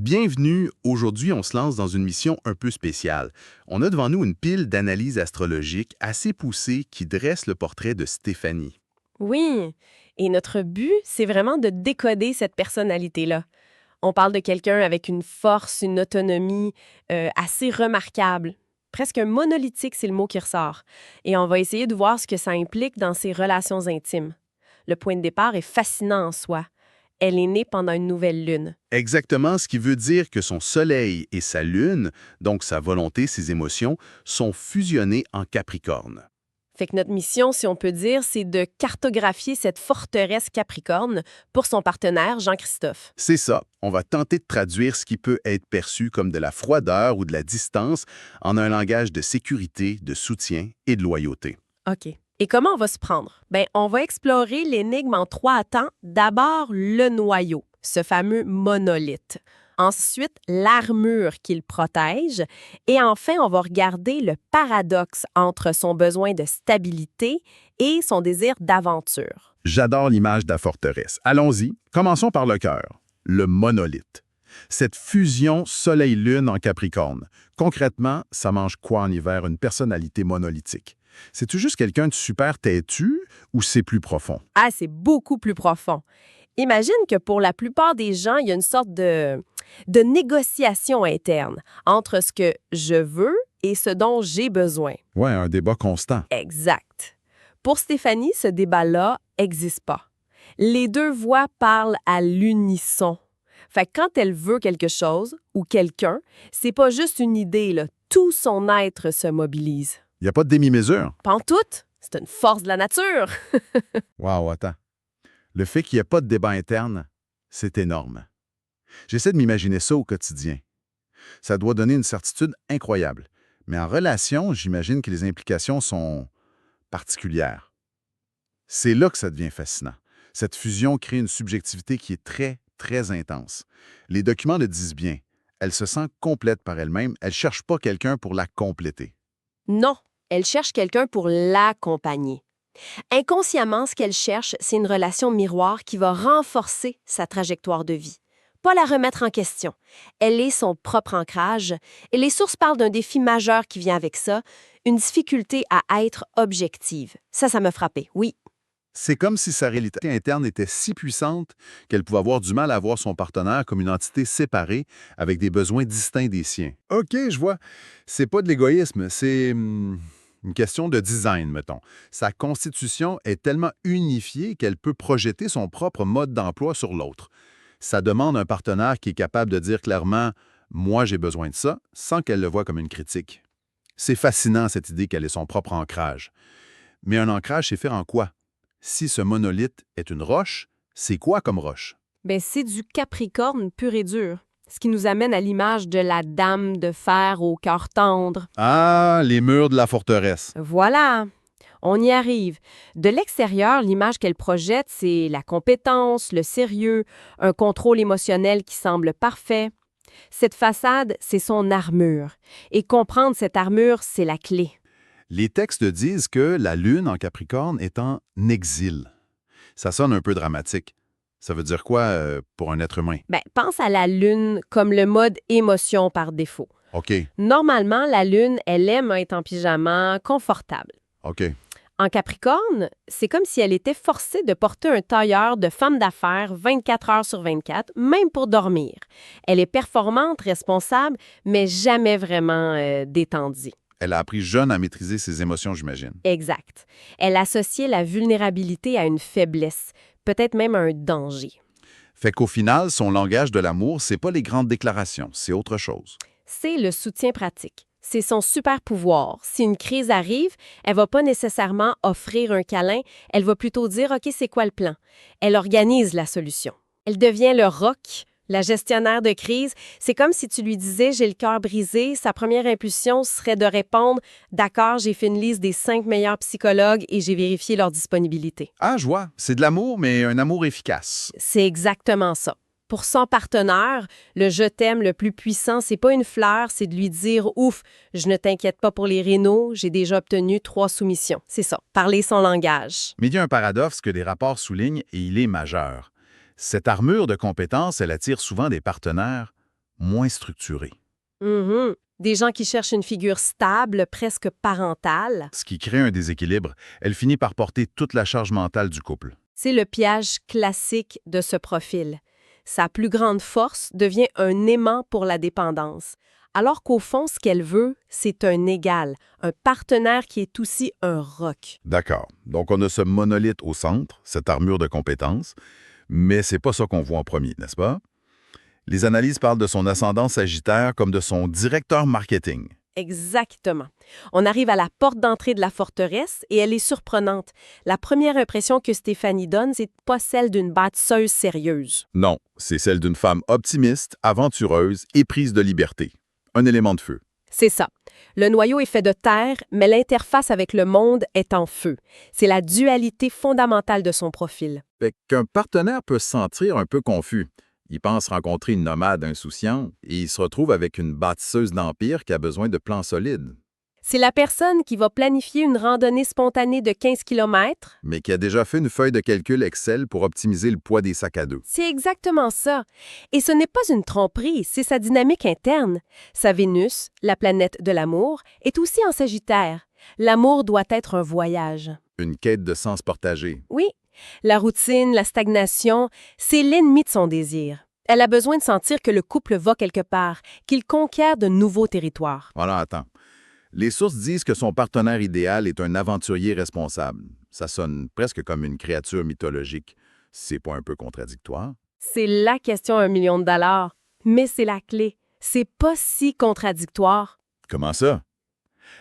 Bienvenue, aujourd'hui on se lance dans une mission un peu spéciale. On a devant nous une pile d'analyses astrologiques assez poussées qui dressent le portrait de Stéphanie. Oui, et notre but, c'est vraiment de décoder cette personnalité-là. On parle de quelqu'un avec une force, une autonomie assez remarquable. Presque monolithique, c'est le mot qui ressort. Et on va essayer de voir ce que ça implique dans ses relations intimes. Le point de départ est fascinant en soi. Elle est née pendant une nouvelle lune. Exactement ce qui veut dire que son soleil et sa lune, donc sa volonté, ses émotions, sont fusionnés en Capricorne. Fait que notre mission, si on peut dire, c'est de cartographier cette forteresse Capricorne pour son partenaire Jean-Christophe. C'est ça, on va tenter de traduire ce qui peut être perçu comme de la froideur ou de la distance en un langage de sécurité, de soutien et de loyauté. OK. Et comment on va se prendre? Bien, on va explorer l'énigme en 3 temps. D'abord, le noyau, ce fameux monolithe. Ensuite, l'armure qu'il protège. Et enfin, on va regarder le paradoxe entre son besoin de stabilité et son désir d'aventure. J'adore l'image de la forteresse. Allons-y, commençons par le cœur, le monolithe. Cette fusion Soleil-Lune en Capricorne. Concrètement, ça mange quoi en hiver une personnalité monolithique? C'est-tu juste quelqu'un de super têtu ou c'est plus profond? Ah, c'est beaucoup plus profond. Imagine que pour la plupart des gens, il y a une sorte de négociation interne entre ce que je veux et ce dont j'ai besoin. Ouais, un débat constant. Exact. Pour Stéphanie, ce débat-là n'existe pas. Les deux voix parlent à l'unisson. Fait que quand elle veut quelque chose ou quelqu'un, c'est pas juste une idée, là. Tout son être se mobilise. Il n'y a pas de demi-mesure. Pantoute, c'est une force de la nature. Wow, attends. Le fait qu'il n'y ait pas de débat interne, c'est énorme. J'essaie de m'imaginer ça au quotidien. Ça doit donner une certitude incroyable. Mais en relation, j'imagine que les implications sont particulières. C'est là que ça devient fascinant. Cette fusion crée une subjectivité qui est très, très intense. Les documents le disent bien. Elle se sent complète par elle-même. Elle ne cherche pas quelqu'un pour la compléter. Non, elle cherche quelqu'un pour l'accompagner. Inconsciemment, ce qu'elle cherche, c'est une relation miroir qui va renforcer sa trajectoire de vie. Pas la remettre en question. Elle est son propre ancrage, et les sources parlent d'un défi majeur qui vient avec ça, une difficulté à être objective. Ça m'a frappé, oui. C'est comme si sa réalité interne était si puissante qu'elle pouvait avoir du mal à voir son partenaire comme une entité séparée avec des besoins distincts des siens. OK, je vois. C'est pas de l'égoïsme, c'est une question de design, mettons. Sa constitution est tellement unifiée qu'elle peut projeter son propre mode d'emploi sur l'autre. Ça demande un partenaire qui est capable de dire clairement « moi, j'ai besoin de ça » sans qu'elle le voie comme une critique. C'est fascinant, cette idée qu'elle est son propre ancrage. Mais un ancrage, c'est fait en quoi? Si ce monolithe est une roche, c'est quoi comme roche? Ben, c'est du Capricorne pur et dur, ce qui nous amène à l'image de la dame de fer au cœur tendre. Ah, les murs de la forteresse. Voilà, on y arrive. De l'extérieur, l'image qu'elle projette, c'est la compétence, le sérieux, un contrôle émotionnel qui semble parfait. Cette façade, c'est son armure. Et comprendre cette armure, c'est la clé. Les textes disent que la Lune en Capricorne est en exil. Ça sonne un peu dramatique. Ça veut dire quoi pour un être humain? Ben, pense à la Lune comme le mode émotion par défaut. OK, Normalement, la Lune, elle aime être en pyjama, confortable. OK. En Capricorne, c'est comme si elle était forcée de porter un tailleur de femme d'affaires 24 heures sur 24, même pour dormir. Elle est performante, responsable, mais jamais vraiment détendue. Elle a appris jeune à maîtriser ses émotions, j'imagine. Exact. Elle associait la vulnérabilité à une faiblesse, peut-être même à un danger. Fait qu'au final, son langage de l'amour, c'est pas les grandes déclarations, c'est autre chose. C'est le soutien pratique. C'est son super pouvoir. Si une crise arrive, elle va pas nécessairement offrir un câlin, elle va plutôt dire OK, c'est quoi le plan? Elle organise la solution. Elle devient le roc, la gestionnaire de crise. C'est comme si tu lui disais j'ai le cœur brisé, sa première impulsion serait de répondre d'accord, j'ai fait une liste des 5 meilleurs psychologues et j'ai vérifié leur disponibilité. Ah, je vois. C'est de l'amour, mais un amour efficace. C'est exactement ça. Pour son partenaire, le je t'aime le plus puissant, c'est pas une fleur, c'est de lui dire ouf, je ne t'inquiète pas pour les rénaux, j'ai déjà obtenu 3 soumissions. C'est ça, parler son langage. Mais il y a un paradoxe que les rapports soulignent et il est majeur. Cette armure de compétences, elle attire souvent des partenaires moins structurée. Mhm. Des gens qui cherchent une figure stable, presque parentale. Ce qui crée un déséquilibre, elle finit par porter toute la charge mentale du couple. C'est le piège classique de ce profil. Sa plus grande force devient un aimant pour la dépendance, alors qu'au fond, ce qu'elle veut, c'est un égal, un partenaire qui est aussi un roc. D'accord. Donc on a ce monolithe au centre, cette armure de compétences, mais c'est pas ça qu'on voit en premier, n'est-ce pas? Les analyses parlent de son ascendant sagittaire comme de son directeur marketing. Exactement. On arrive à la porte d'entrée de la forteresse et elle est surprenante. La première impression que Stéphanie donne, c'est pas celle d'une bâtisseuse sérieuse. Non, c'est celle d'une femme optimiste, aventureuse, éprise de liberté. Un élément de feu. C'est ça. Le noyau est fait de terre, mais l'interface avec le monde est en feu. C'est la dualité fondamentale de son profil. Fait qu'un partenaire peut se sentir un peu confus. Il pense rencontrer une nomade insouciante et il se retrouve avec une bâtisseuse d'empire qui a besoin de plans solides, C'est la personne qui va planifier une randonnée spontanée de 15 km. mais qui a déjà fait une feuille de calcul Excel pour optimiser le poids des sacs à dos. C'est exactement ça. Et ce n'est pas une tromperie, c'est sa dynamique interne. Sa Vénus, la planète de l'amour, est aussi en Sagittaire. L'amour doit être un voyage. Une quête de sens partagé. Oui, la routine, la stagnation, c'est l'ennemi de son désir. Elle a besoin de sentir que le couple va quelque part, qu'il conquiert de nouveaux territoires. Voilà, attends. Les sources disent que son partenaire idéal est un aventurier responsable. Ça sonne presque comme une créature mythologique. C'est pas un peu contradictoire? C'est la question à $1 million. Mais c'est la clé. C'est pas si contradictoire. Comment ça?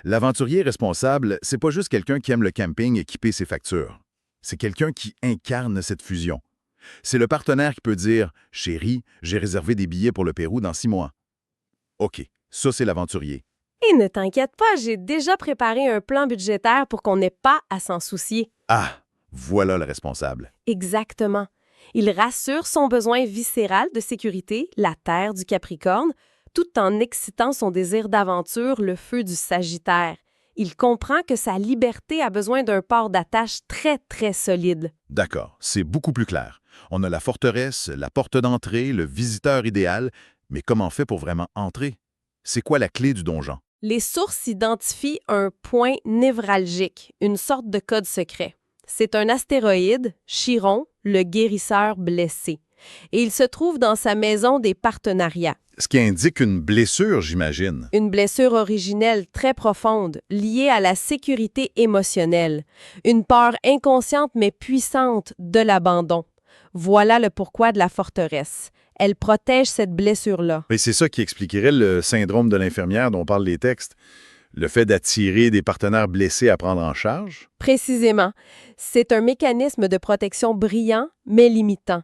L'aventurier responsable, c'est pas juste quelqu'un qui aime le camping et qui paie ses factures. C'est quelqu'un qui incarne cette fusion. C'est le partenaire qui peut dire « Chérie, j'ai réservé des billets pour le Pérou dans 6 mois. » OK, ça c'est l'aventurier. Et ne t'inquiète pas, j'ai déjà préparé un plan budgétaire pour qu'on n'ait pas à s'en soucier. Ah, voilà le responsable. Exactement. Il rassure son besoin viscéral de sécurité, la terre du Capricorne, tout en excitant son désir d'aventure, le feu du Sagittaire. Il comprend que sa liberté a besoin d'un port d'attache très, très solide. D'accord, c'est beaucoup plus clair. On a la forteresse, la porte d'entrée, le visiteur idéal, mais comment on fait pour vraiment entrer? C'est quoi la clé du donjon? Les sources identifient un point névralgique, une sorte de code secret. C'est un astéroïde, Chiron, le guérisseur blessé. Et il se trouve dans sa maison des partenariats. Ce qui indique une blessure, j'imagine. Une blessure originelle très profonde, liée à la sécurité émotionnelle. Une peur inconsciente mais puissante de l'abandon. Voilà le pourquoi de la forteresse. Elle protège cette blessure-là. Et c'est ça qui expliquerait le syndrome de l'infirmière dont parlent les textes. Le fait d'attirer des partenaires blessés à prendre en charge. Précisément. C'est un mécanisme de protection brillant, mais limitant.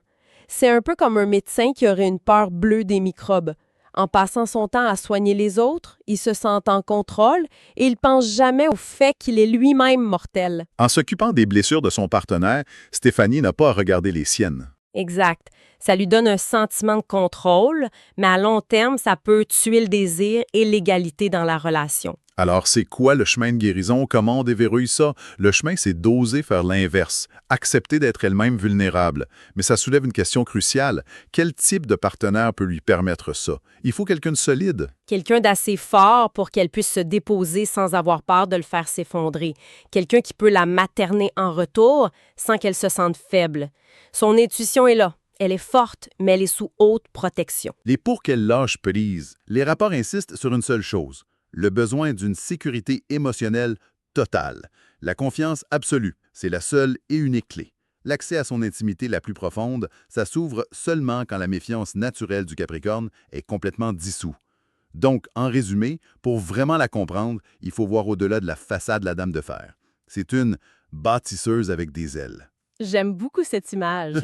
C'est un peu comme un médecin qui aurait une peur bleue des microbes. En passant son temps à soigner les autres, il se sent en contrôle et il pense jamais au fait qu'il est lui-même mortel. En s'occupant des blessures de son partenaire, Stéphanie n'a pas à regarder les siennes. Exact. Ça lui donne un sentiment de contrôle, mais à long terme, ça peut tuer le désir et l'égalité dans la relation. Alors, c'est quoi le chemin de guérison? Comment on déverrouille ça? Le chemin, c'est d'oser faire l'inverse, accepter d'être elle-même vulnérable. Mais ça soulève une question cruciale. Quel type de partenaire peut lui permettre ça? Il faut quelqu'un de solide. Quelqu'un d'assez fort pour qu'elle puisse se déposer sans avoir peur de le faire s'effondrer. Quelqu'un qui peut la materner en retour sans qu'elle se sente faible. Son intuition est là. Elle est forte, mais elle est sous haute protection. Et pour qu'elle lâche prise, les rapports insistent sur une seule chose, le besoin d'une sécurité émotionnelle totale. La confiance absolue, c'est la seule et unique clé. L'accès à son intimité la plus profonde, ça s'ouvre seulement quand la méfiance naturelle du Capricorne est complètement dissous. Donc, en résumé, pour vraiment la comprendre, il faut voir au-delà de la façade de la Dame de Fer. C'est une bâtisseuse avec des ailes. J'aime beaucoup cette image.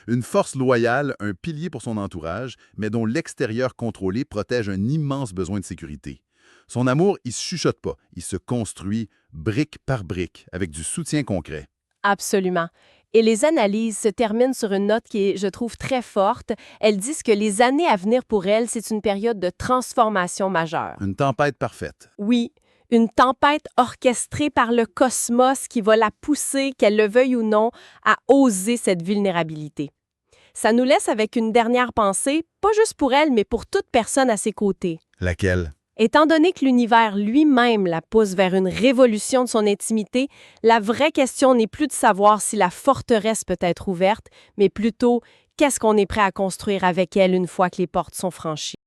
Une force loyale, un pilier pour son entourage, mais dont l'extérieur contrôlé protège un immense besoin de sécurité. Son amour, il se chuchote pas, il se construit brique par brique, avec du soutien concret. Absolument. Et les analyses se terminent sur une note qui est, je trouve, très forte. Elles disent que les années à venir pour elle, c'est une période de transformation majeure. Une tempête parfaite. Oui, une tempête orchestrée par le cosmos qui va la pousser, qu'elle le veuille ou non, à oser cette vulnérabilité. Ça nous laisse avec une dernière pensée, pas juste pour elle, mais pour toute personne à ses côtés. Laquelle? Étant donné que l'univers lui-même la pousse vers une révolution de son intimité, la vraie question n'est plus de savoir si la forteresse peut être ouverte, mais plutôt qu'est-ce qu'on est prêt à construire avec elle une fois que les portes sont franchies.